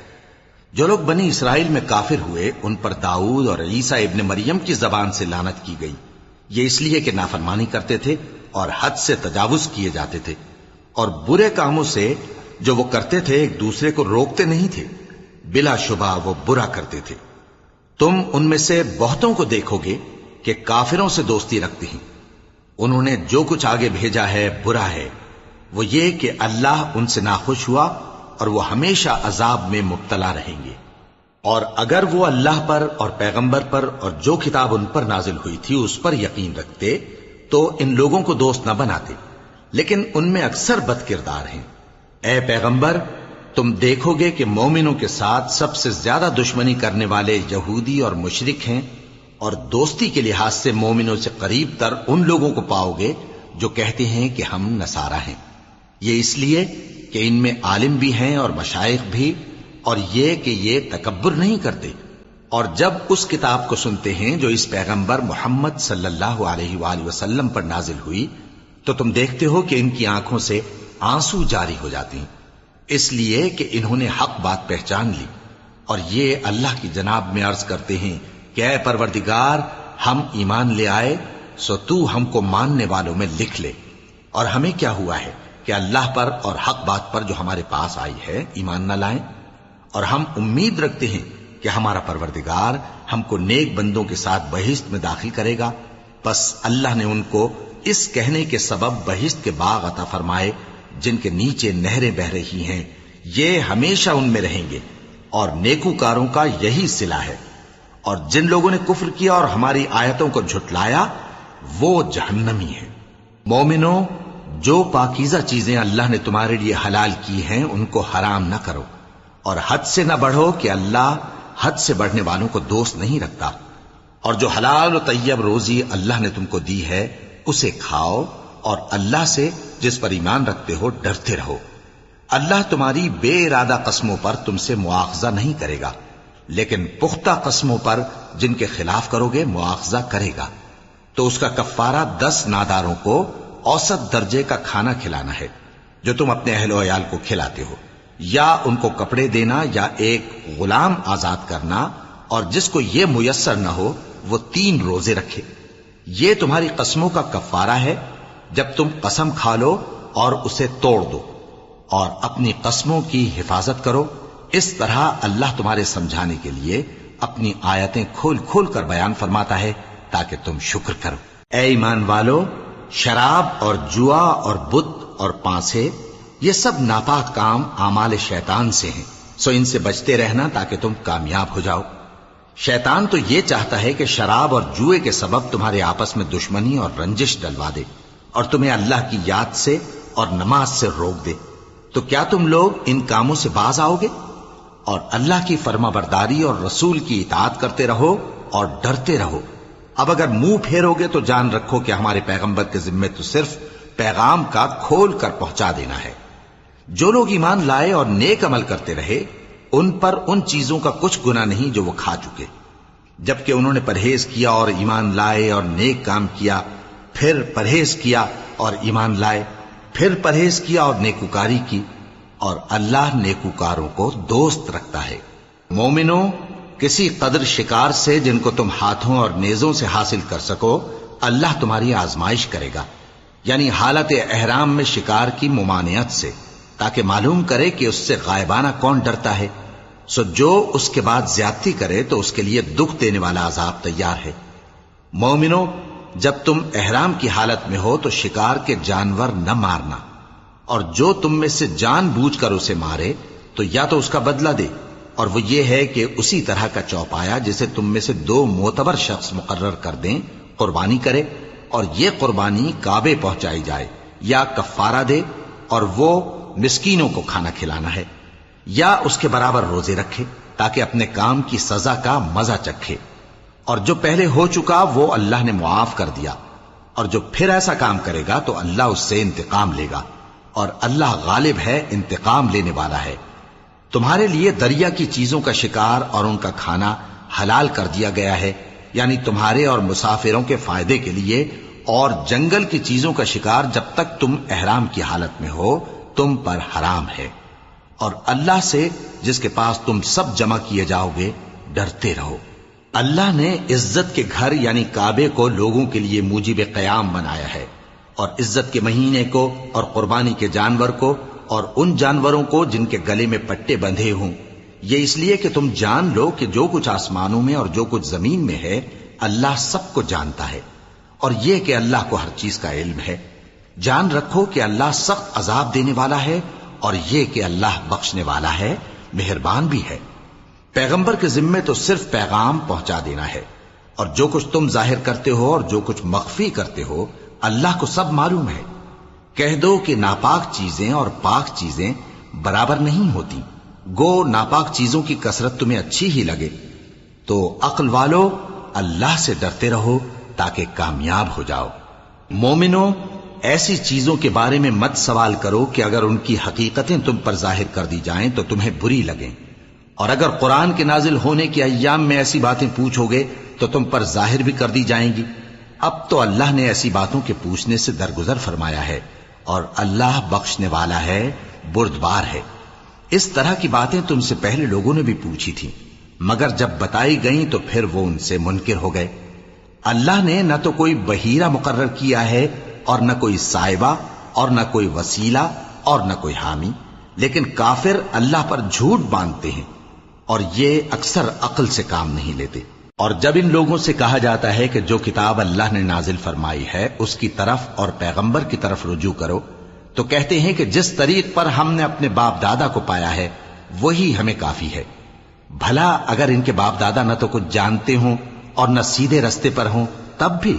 جو لوگ بنی اسرائیل میں کافر ہوئے ان پر داؤد اور عیسیٰ ابن مریم کی زبان سے لعنت کی گئی، یہ اس لیے کہ نافرمانی کرتے تھے اور حد سے تجاوز کیے جاتے تھے، اور برے کاموں سے جو وہ کرتے تھے ایک دوسرے کو روکتے نہیں تھے، بلا شبہ وہ برا کرتے تھے۔ تم ان میں سے بہتوں کو دیکھو گے کہ کافروں سے دوستی رکھتے ہیں، انہوں نے جو کچھ آگے بھیجا ہے برا ہے، وہ یہ کہ اللہ ان سے ناخوش ہوا اور وہ ہمیشہ عذاب میں مبتلا رہیں گے۔ اور اگر وہ اللہ پر اور پیغمبر پر اور جو کتاب ان پر نازل ہوئی تھی اس پر یقین رکھتے تو ان لوگوں کو دوست نہ بناتے، لیکن ان میں اکثر بد کردار ہیں۔ اے پیغمبر، تم دیکھو گے کہ مومنوں کے ساتھ سب سے زیادہ دشمنی کرنے والے یہودی اور مشرک ہیں، اور دوستی کے لحاظ سے مومنوں سے قریب تر ان لوگوں کو پاؤ گے جو کہتے ہیں کہ ہم نصارہ ہیں، یہ اس لیے کہ ان میں عالم بھی ہیں اور مشائخ بھی، اور یہ کہ یہ تکبر نہیں کرتے۔ اور جب اس کتاب کو سنتے ہیں جو اس پیغمبر محمد صلی اللہ علیہ وآلہ وسلم پر نازل ہوئی تو تم دیکھتے ہو کہ ان کی آنکھوں سے آنسو جاری ہو جاتے ہیں، اس لیے کہ انہوں نے حق بات پہچان لی، اور یہ اللہ کی جناب میں عرض کرتے ہیں کہ اے پروردگار، ہم ایمان لے آئے سو تو ہم کو ماننے والوں میں لکھ لے، اور ہمیں کیا ہوا ہے کہ اللہ پر اور حق بات پر جو ہمارے پاس آئی ہے ایمان نہ لائیں، اور ہم امید رکھتے ہیں کہ ہمارا پروردگار ہم کو نیک بندوں کے ساتھ بہشت میں داخل کرے گا۔ پس اللہ نے ان کو اس کہنے کے سبب بہشت کے باغ عطا فرمائے جن کے نیچے نہریں بہ رہی ہیں، یہ ہمیشہ ان میں رہیں گے، اور نیکوکاروں کا یہی صلہ ہے۔ اور جن لوگوں نے کفر کیا اور ہماری آیتوں کو جھٹلایا وہ جہنمی ہے۔ مومنوں، جو پاکیزہ چیزیں اللہ نے تمہارے لیے حلال کی ہیں ان کو حرام نہ کرو، اور حد سے نہ بڑھو کہ اللہ حد سے بڑھنے والوں کو دوست نہیں رکھتا، اور جو حلال و طیب روزی اللہ نے تم کو دی ہے اسے کھاؤ، اور اللہ سے جس پر ایمان رکھتے ہو ڈرتے رہو۔ اللہ تمہاری بے ارادہ قسموں پر تم سے مواخذہ نہیں کرے گا، لیکن پختہ قسموں پر جن کے خلاف کرو گے مواخذہ کرے گا، تو اس کا کفارہ 10 ناداروں کو اوسط درجے کا کھانا کھلانا ہے جو تم اپنے اہل و عیال کو کھلاتے ہو، یا ان کو کپڑے دینا یا ایک غلام آزاد کرنا، اور جس کو یہ میسر نہ ہو وہ 3 روزے رکھے۔ یہ تمہاری قسموں کا کفارہ ہے جب تم قسم کھا لو اور اسے توڑ دو، اور اپنی قسموں کی حفاظت کرو۔ اس طرح اللہ تمہارے سمجھانے کے لیے اپنی آیتیں کھول کھول کر بیان فرماتا ہے تاکہ تم شکر کرو۔ اے ایمان والو، شراب اور جوا اور بت اور پانسے یہ سب ناپاک کام اعمال شیطان سے ہیں، سو ان سے بچتے رہنا تاکہ تم کامیاب ہو جاؤ۔ شیطان تو یہ چاہتا ہے کہ شراب اور جوئے کے سبب تمہارے آپس میں دشمنی اور رنجش ڈلوا دے، اور تمہیں اللہ کی یاد سے اور نماز سے روک دے۔ تو کیا تم لوگ ان کاموں سے باز آؤ گے؟ اور اللہ کی فرما برداری اور رسول کی اطاعت کرتے رہو اور ڈرتے رہو۔ اب اگر منہ پھیرو گے تو جان رکھو کہ ہمارے پیغمبر کے ذمے تو صرف پیغام کا کھول کر پہنچا دینا ہے۔ جو لوگ ایمان لائے اور نیک عمل کرتے رہے ان پر ان چیزوں کا کچھ گناہ نہیں جو وہ کھا چکے، جبکہ انہوں نے پرہیز کیا اور ایمان لائے اور نیک کام کیا، پھر پرہیز کیا اور ایمان لائے، پھر پرہیز کیا اور نیکوکاری کی، اور اللہ نیکوکاروں کو دوست رکھتا ہے۔ مومنوں، کسی قدر شکار سے جن کو تم ہاتھوں اور نیزوں سے حاصل کر سکو اللہ تمہاری آزمائش کرے گا، یعنی حالت احرام میں شکار کی ممانعت سے، تاکہ معلوم کرے کہ اس سے غائبانہ کون ڈرتا ہے، سو جو اس کے بعد زیادتی کرے تو اس کے لیے دکھ دینے والا عذاب تیار ہے۔ مومنوں، جب تم احرام کی حالت میں ہو تو شکار کے جانور نہ مارنا، اور جو تم میں سے جان بوجھ کر اسے مارے تو یا تو اس کا بدلہ دے، اور وہ یہ ہے کہ اسی طرح کا چوپایا جسے تم میں سے 2 معتبر شخص مقرر کر دیں قربانی کرے، اور یہ قربانی کعبے پہنچائی جائے، یا کفارہ دے اور وہ مسکینوں کو کھانا کھلانا ہے، یا اس کے برابر روزے رکھے تاکہ اپنے کام کی سزا کا مزہ چکھے، اور جو پہلے ہو چکا وہ اللہ نے معاف کر دیا، اور جو پھر ایسا کام کرے گا تو اللہ اس سے انتقام لے گا، اور اللہ غالب ہے، انتقام لینے والا ہے۔ تمہارے لیے دریا کی چیزوں کا شکار اور ان کا کھانا حلال کر دیا گیا ہے، یعنی تمہارے اور مسافروں کے فائدے کے لیے، اور جنگل کی چیزوں کا شکار جب تک تم احرام کی حالت میں ہو تم پر حرام ہے۔ اور اللہ سے جس کے پاس تم سب جمع کیے جاؤ گے ڈرتے رہو۔ اللہ نے عزت کے گھر یعنی کعبے کو لوگوں کے لیے موجب قیام بنایا ہے، اور عزت کے مہینے کو، اور قربانی کے جانور کو، اور ان جانوروں کو جن کے گلے میں پٹے بندھے ہوں، یہ اس لیے کہ تم جان لو کہ جو کچھ آسمانوں میں اور جو کچھ زمین میں ہے اللہ سب کو جانتا ہے، اور یہ کہ اللہ کو ہر چیز کا علم ہے۔ جان رکھو کہ اللہ سخت عذاب دینے والا ہے، اور یہ کہ اللہ بخشنے والا ہے، مہربان بھی ہے۔ پیغمبر کے ذمے تو صرف پیغام پہنچا دینا ہے، اور جو کچھ تم ظاہر کرتے ہو اور جو کچھ مخفی کرتے ہو اللہ کو سب معلوم ہے۔ کہہ دو کہ ناپاک چیزیں اور پاک چیزیں برابر نہیں ہوتی، گو ناپاک چیزوں کی کثرت تمہیں اچھی ہی لگے، تو عقل والو اللہ سے ڈرتے رہو تاکہ کامیاب ہو جاؤ۔ مومنو، ایسی چیزوں کے بارے میں مت سوال کرو کہ اگر ان کی حقیقتیں تم پر ظاہر کر دی جائیں تو تمہیں بری لگیں، اور اگر قرآن کے نازل ہونے کے ایام میں ایسی باتیں پوچھو گے تو تم پر ظاہر بھی کر دی جائیں گی۔ اب تو اللہ نے ایسی باتوں کے پوچھنے سے درگزر فرمایا ہے، اور اللہ بخشنے والا ہے، بردبار ہے۔ اس طرح کی باتیں تم سے پہلے لوگوں نے بھی پوچھی تھیں، مگر جب بتائی گئیں تو پھر وہ ان سے منکر ہو گئے۔ اللہ نے نہ تو کوئی بحیرہ مقرر کیا ہے، اور نہ کوئی سائبہ، اور نہ کوئی وسیلہ، اور نہ کوئی حامی، لیکن کافر اللہ پر جھوٹ باندھتے ہیں، اور یہ اکثر عقل سے کام نہیں لیتے۔ اور جب ان لوگوں سے کہا جاتا ہے کہ جو کتاب اللہ نے نازل فرمائی ہے اس کی طرف اور پیغمبر کی طرف رجوع کرو، تو کہتے ہیں کہ جس طریق پر ہم نے اپنے باپ دادا کو پایا ہے وہی ہمیں کافی ہے۔ بھلا اگر ان کے باپ دادا نہ تو کچھ جانتے ہوں اور نہ سیدھے رستے پر ہوں تب بھی؟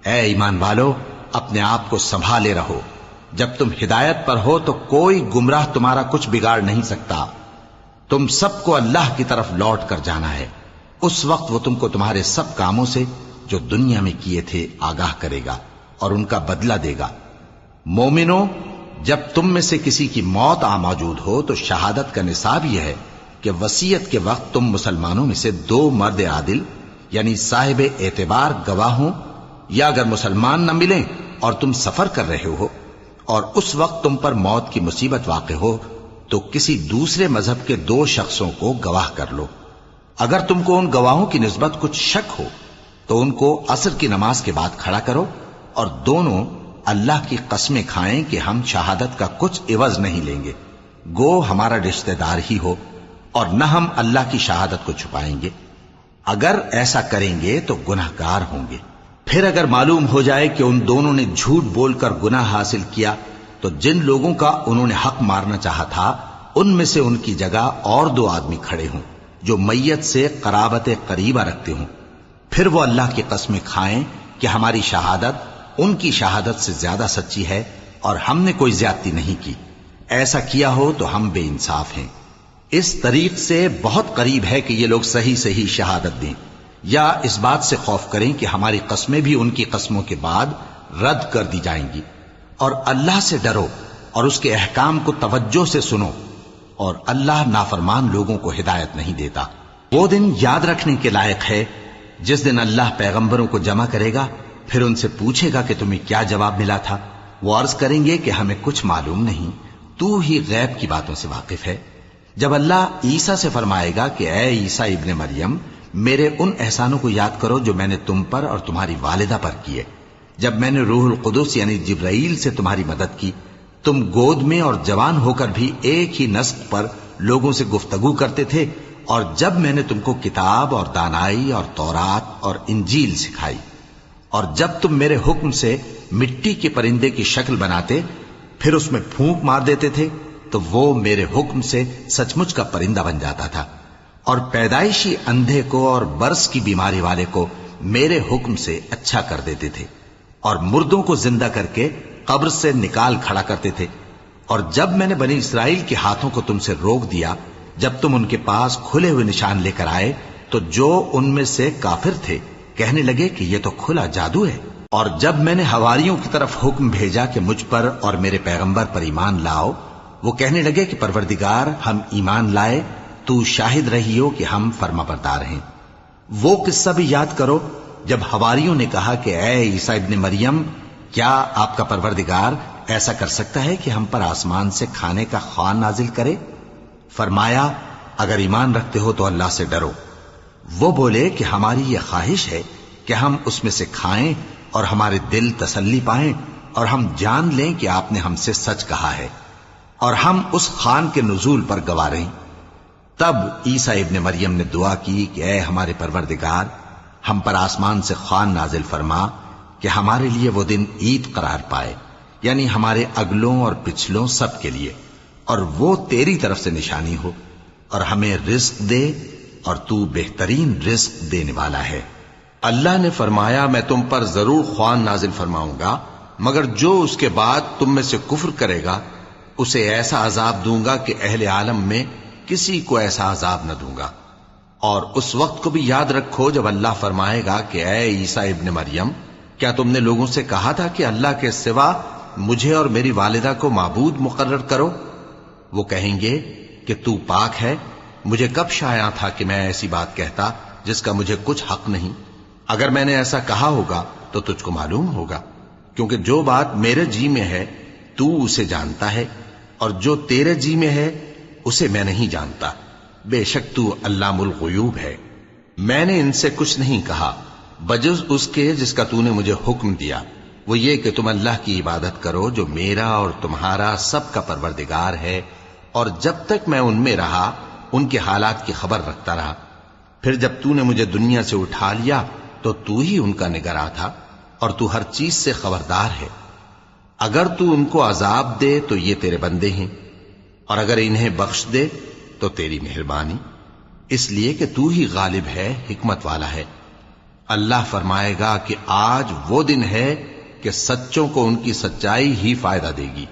اے ایمان والو، اپنے آپ کو سنبھالے رہو، جب تم ہدایت پر ہو تو کوئی گمراہ تمہارا کچھ بگاڑ نہیں سکتا۔ تم سب کو اللہ کی طرف لوٹ کر جانا ہے، اس وقت وہ تم کو تمہارے سب کاموں سے جو دنیا میں کیے تھے آگاہ کرے گا اور ان کا بدلہ دے گا۔ مومنو، جب تم میں سے کسی کی موت آ موجود ہو تو شہادت کا نصاب یہ ہے کہ وصیت کے وقت تم مسلمانوں میں سے 2 مرد عادل یعنی صاحب اعتبار گواہ ہوں، یا اگر مسلمان نہ ملیں اور تم سفر کر رہے ہو اور اس وقت تم پر موت کی مصیبت واقع ہو تو کسی دوسرے مذہب کے 2 شخصوں کو گواہ کر لو۔ اگر تم کو ان گواہوں کی نسبت کچھ شک ہو تو ان کو عصر کی نماز کے بعد کھڑا کرو، اور دونوں اللہ کی قسمیں کھائیں کہ ہم شہادت کا کچھ عوض نہیں لیں گے، گو ہمارا رشتہ دار ہی ہو، اور نہ ہم اللہ کی شہادت کو چھپائیں گے۔ اگر ایسا کریں گے تو گناہ گار ہوں گے۔ پھر اگر معلوم ہو جائے کہ ان دونوں نے جھوٹ بول کر گناہ حاصل کیا تو جن لوگوں کا انہوں نے حق مارنا چاہا تھا ان میں سے ان کی جگہ اور 2 آدمی کھڑے ہوں جو میت سے قرابت قریبہ رکھتے ہوں، پھر وہ اللہ کی قسمیں کھائیں کہ ہماری شہادت ان کی شہادت سے زیادہ سچی ہے اور ہم نے کوئی زیادتی نہیں کی۔ ایسا کیا ہو تو ہم بے انصاف ہیں۔ اس طریق سے بہت قریب ہے کہ یہ لوگ صحیح صحیح شہادت دیں، یا اس بات سے خوف کریں کہ ہماری قسمیں بھی ان کی قسموں کے بعد رد کر دی جائیں گی۔ اور اللہ سے ڈرو اور اس کے احکام کو توجہ سے سنو، اور اللہ نافرمان لوگوں کو ہدایت نہیں دیتا۔ وہ دن یاد رکھنے کے لائق ہے جس دن اللہ پیغمبروں کو جمع کرے گا، پھر ان سے پوچھے گا کہ تمہیں کیا جواب ملا تھا۔ وہ عرض کریں گے کہ ہمیں کچھ معلوم نہیں، تو ہی غیب کی باتوں سے واقف ہے۔ جب اللہ عیسیٰ سے فرمائے گا کہ اے عیسیٰ ابن مریم، میرے ان احسانوں کو یاد کرو جو میں نے تم پر اور تمہاری والدہ پر کیے، جب میں نے روح القدس یعنی جبرائیل سے تمہاری مدد کی، تم گود میں اور جوان ہو کر بھی ایک ہی نسق پر لوگوں سے گفتگو کرتے تھے، اور جب میں نے تم کو کتاب اور دانائی اور تورات اور انجیل سکھائی، اور جب تم میرے حکم سے مٹی کے پرندے کی شکل بناتے پھر اس میں پھونک مار دیتے تھے تو وہ میرے حکم سے سچ مچ کا پرندہ بن جاتا تھا، اور پیدائشی اندھے کو اور برس کی بیماری والے کو میرے حکم سے اچھا کر دیتے تھے، اور مردوں کو زندہ کر کے قبر سے نکال کھڑا کرتے تھے۔ اور جب میں نے بنی اسرائیل کے ہاتھوں کو تم سے روک دیا جب تم ان کے پاس کھلے ہوئے نشان لے کر آئے تو جو ان میں سے کافر تھے کہنے لگے کہ یہ تو کھلا جادو ہے۔ اور جب میں نے حواریوں کی طرف حکم بھیجا کہ مجھ پر اور میرے پیغمبر پر ایمان لاؤ، وہ کہنے لگے کہ پروردگار ہم ایمان لائے، تو شاہد رہی ہو کہ ہم فرما بردار ہیں۔ وہ قصہ بھی یاد کرو جب حواریوں نے کہا کہ اے عیسیٰ ابن مریم، کیا آپ کا پروردگار ایسا کر سکتا ہے کہ ہم پر آسمان سے کھانے کا خوان نازل کرے؟ فرمایا اگر ایمان رکھتے ہو تو اللہ سے ڈرو۔ وہ بولے کہ ہماری یہ خواہش ہے کہ ہم اس میں سے کھائیں اور ہمارے دل تسلی پائیں اور ہم جان لیں کہ آپ نے ہم سے سچ کہا ہے اور ہم اس خوان کے نزول پر گواہ رہیں۔ تب عیسیٰ ابن مریم نے دعا کی کہ اے ہمارے پروردگار، ہم پر آسمان سے خوان نازل فرما کہ ہمارے لیے وہ دن عید قرار پائے، یعنی ہمارے اگلوں اور پچھلوں سب کے لیے، اور وہ تیری طرف سے نشانی ہو، اور ہمیں رزق دے اور تو بہترین رزق دینے والا ہے۔ اللہ نے فرمایا میں تم پر ضرور خوان نازل فرماؤں گا، مگر جو اس کے بعد تم میں سے کفر کرے گا اسے ایسا عذاب دوں گا کہ اہل عالم میں کسی کو ایسا عذاب نہ دوں گا۔ اور اس وقت کو بھی یاد رکھو جب اللہ فرمائے گا کہ اے عیسیٰ ابن مریم، کیا تم نے لوگوں سے کہا تھا کہ اللہ کے سوا مجھے اور میری والدہ کو معبود مقرر کرو؟ وہ کہیں گے کہ تو پاک ہے، مجھے کب شایع تھا کہ میں ایسی بات کہتا جس کا مجھے کچھ حق نہیں۔ اگر میں نے ایسا کہا ہوگا تو تجھ کو معلوم ہوگا، کیونکہ جو بات میرے جی میں ہے تو اسے جانتا ہے، اور جو تیرے جی میں ہے اسے میں نہیں جانتا۔ بے شک تو علام الغیوب ہے۔ میں نے ان سے کچھ نہیں کہا بجز اس کے جس کا تو نے مجھے حکم دیا، وہ یہ کہ تم اللہ کی عبادت کرو جو میرا اور تمہارا سب کا پروردگار ہے، اور جب تک میں ان میں رہا ان کے حالات کی خبر رکھتا رہا۔ پھر جب تو نے مجھے دنیا سے اٹھا لیا تو تو ہی ان کا نگراں تھا، اور تو ہر چیز سے خبردار ہے۔ اگر تو ان کو عذاب دے تو یہ تیرے بندے ہیں، اور اگر انہیں بخش دے تو تیری مہربانی، اس لیے کہ تو ہی غالب ہے، حکمت والا ہے۔ اللہ فرمائے گا کہ آج وہ دن ہے کہ سچوں کو ان کی سچائی ہی فائدہ دے گی۔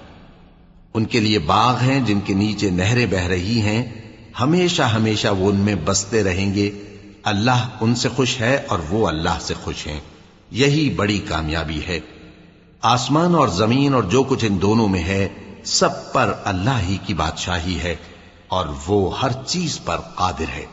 ان کے لیے باغ ہیں جن کے نیچے نہریں بہہ رہی ہیں، ہمیشہ ہمیشہ وہ ان میں بستے رہیں گے۔ اللہ ان سے خوش ہے اور وہ اللہ سے خوش ہیں، یہی بڑی کامیابی ہے۔ آسمان اور زمین اور جو کچھ ان دونوں میں ہے سب پر اللہ ہی کی بادشاہی ہے، اور وہ ہر چیز پر قادر ہے۔